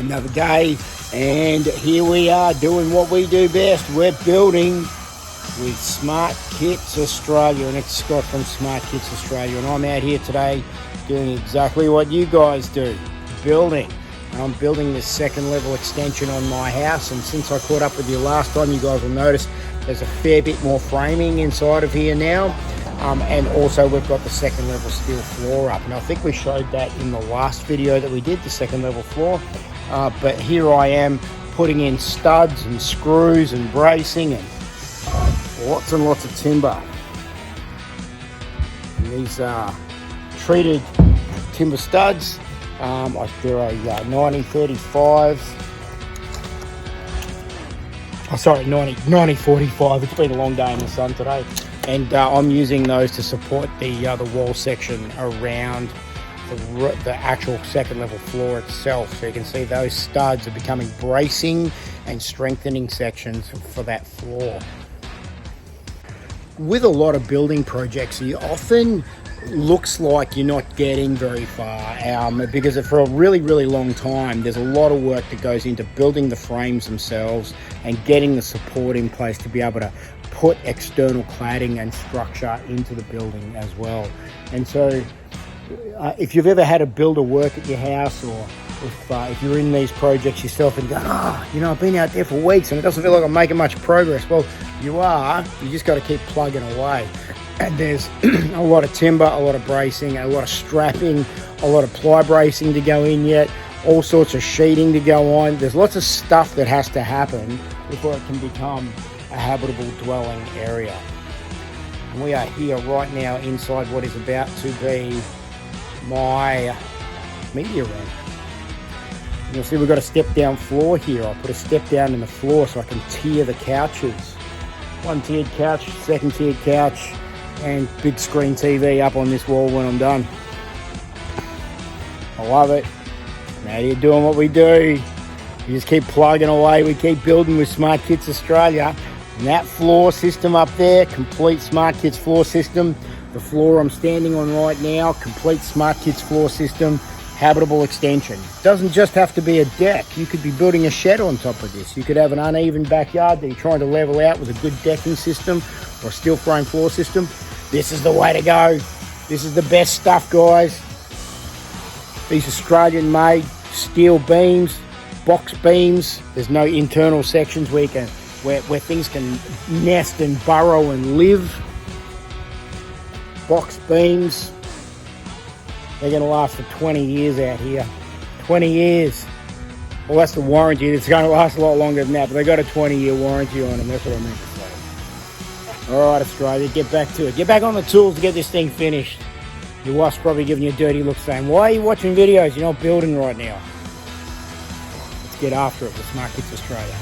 Another day, and here we are doing what we do best. We're building with Smart Kits Australia, and it's Scott from Smart Kits Australia, and I'm out here today doing exactly what you guys do, building. And I'm building this second level extension on my house, and since I caught up with you last time, you guys will notice there's a fair bit more framing inside of here now. And also we've got the second level steel floor up, and I think we showed that in the last video that we did, the second level floor. But here I am putting in studs and screws and bracing and lots of timber. And these are treated timber studs. They're a 90-35. Oh, sorry, 90-45. It's been a long day in the sun today. And I'm using those to support the wall section around the actual second level floor itself. So you can see those studs are becoming bracing and strengthening sections for that floor. With a lot of building projects, you often looks like you're not getting very far because for a really long time there's a lot of work that goes into building the frames themselves and getting the support in place to be able to put external cladding and structure into the building as well. And so if you've ever had a builder work at your house, or if you're in these projects yourself and go, I've been out there for weeks and it doesn't feel like I'm making much progress. Well, you just got to keep plugging away. And there's a lot of timber, a lot of bracing, a lot of strapping, a lot of ply bracing to go in yet, all sorts of sheeting to go on. There's lots of stuff that has to happen before it can become a habitable dwelling area. And we are here right now inside what is about to be my media room. You'll see we've got a step down floor here. I'll put a step down in the floor so I can tier the couches. One tiered couch, second tiered couch, and big screen TV up on this wall when I'm done. I love it. I'm out here doing what we do. We just keep plugging away. We keep building with Smart Kits Australia. And that floor system up there, complete Smart Kits floor system. The floor I'm standing on right now, complete Smart Kits floor system, habitable extension. Doesn't just have to be a deck. You could be building a shed on top of this. You could have an uneven backyard that you're trying to level out with a good decking system or a steel frame floor system. This is the way to go. This is the best stuff, guys. These Australian made steel beams, box beams. There's no internal sections where things can nest and burrow and live. Box beams. They're going to last for 20 years out here. 20 years. Well, that's the warranty. It's going to last a lot longer than that, but they got a 20-year warranty on them. That's what I meant to say. All right, Australia, get back to it. Get back on the tools to get this thing finished. Your wife's probably giving you a dirty look saying, why are you watching videos? You're not building right now. Let's get after it with Smart Kits Australia.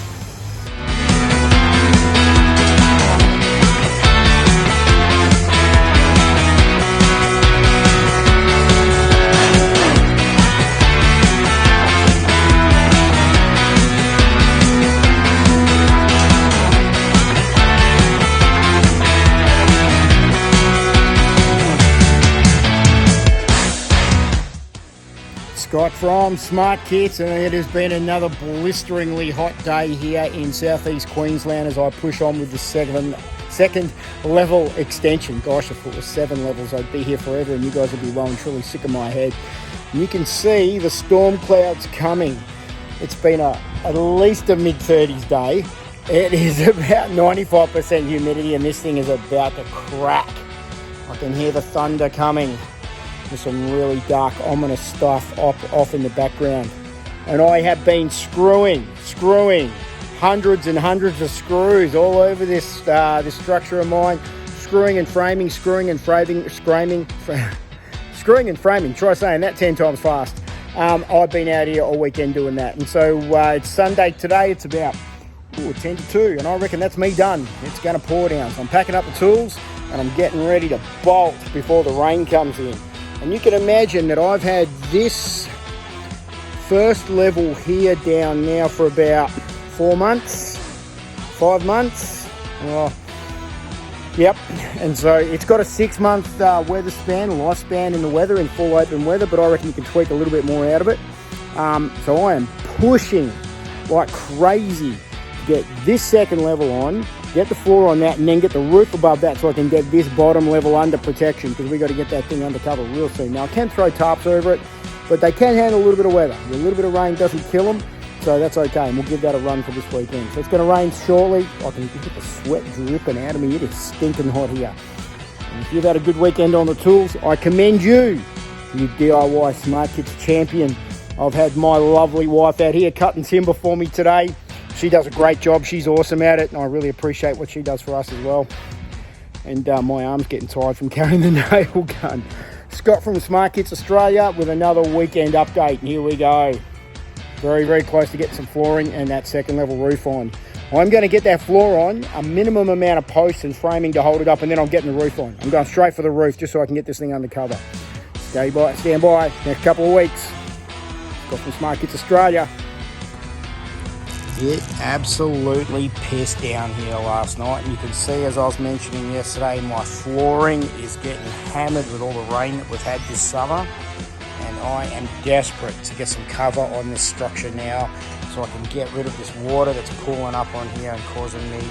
Scott from Smart Kits, and it has been another blisteringly hot day here in southeast Queensland as I push on with the second level extension. Gosh, if it was 7 levels I'd be here forever and you guys would be well and truly sick of my head. And you can see the storm clouds coming. It's been at least a mid-30s day. It is about 95% humidity and this thing is about to crack. I can hear the thunder coming. There's some really dark, ominous stuff off in the background. And I have been screwing hundreds and hundreds of screws all over this structure of mine. Screwing and framing. Try saying that 10 times fast. I've been out here all weekend doing that. And so it's Sunday today. It's about 10 to 2. And I reckon that's me done. It's going to pour down. So I'm packing up the tools and I'm getting ready to bolt before the rain comes in. And you can imagine that I've had this first level here down now for about 5 months. Yep, and so it's got a 6-month weather span, lifespan in the weather, in full open weather, but I reckon you can tweak a little bit more out of it. So I am pushing like crazy to get this second level on, get the floor on that, and then get the roof above that so I can get this bottom level under protection, because we got to get that thing under cover real soon. Now I can throw tarps over it, but they can handle a little bit of weather. A little bit of rain doesn't kill them, so that's okay, and we'll give that a run for this weekend. So it's going to rain shortly. I can get the sweat dripping out of me. It is stinking hot here. And if you've had a good weekend on the tools, I commend you. You D.I.Y Smart Kits champion. I've had my lovely wife out here cutting timber for me today. She does a great job. She's awesome at it, and I really appreciate what she does for us as well. And my arm's getting tired from carrying the nail gun. Scott from Smart Kits Australia with another weekend update. And here we go. Very, very close to getting some flooring and that second level roof on. I'm going to get that floor on, a minimum amount of posts and framing to hold it up, and then I'm getting the roof on. I'm going straight for the roof just so I can get this thing under cover. Stand by, next couple of weeks. Got from Smart Kits Australia. It absolutely pissed down here last night, and you can see, as I was mentioning yesterday, my flooring is getting hammered with all the rain that we've had this summer, and I am desperate to get some cover on this structure now so I can get rid of this water that's pooling up on here and causing me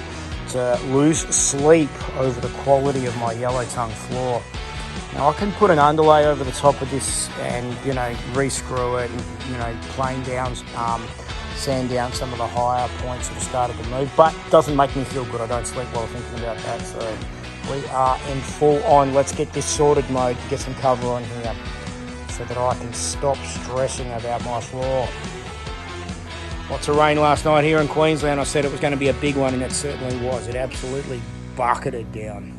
to lose sleep over the quality of my yellow tongue floor. Now I can put an underlay over the top of this and, re-screw it and, plane down, sand down some of the higher points that have started to move, but it doesn't make me feel good. I don't sleep well thinking about that, so we are in full on let's get this sorted mode to get some cover on here so that I can stop stressing about my floor. Lots of rain last night here in Queensland. I said it was going to be a big one, and it certainly was. It absolutely bucketed down.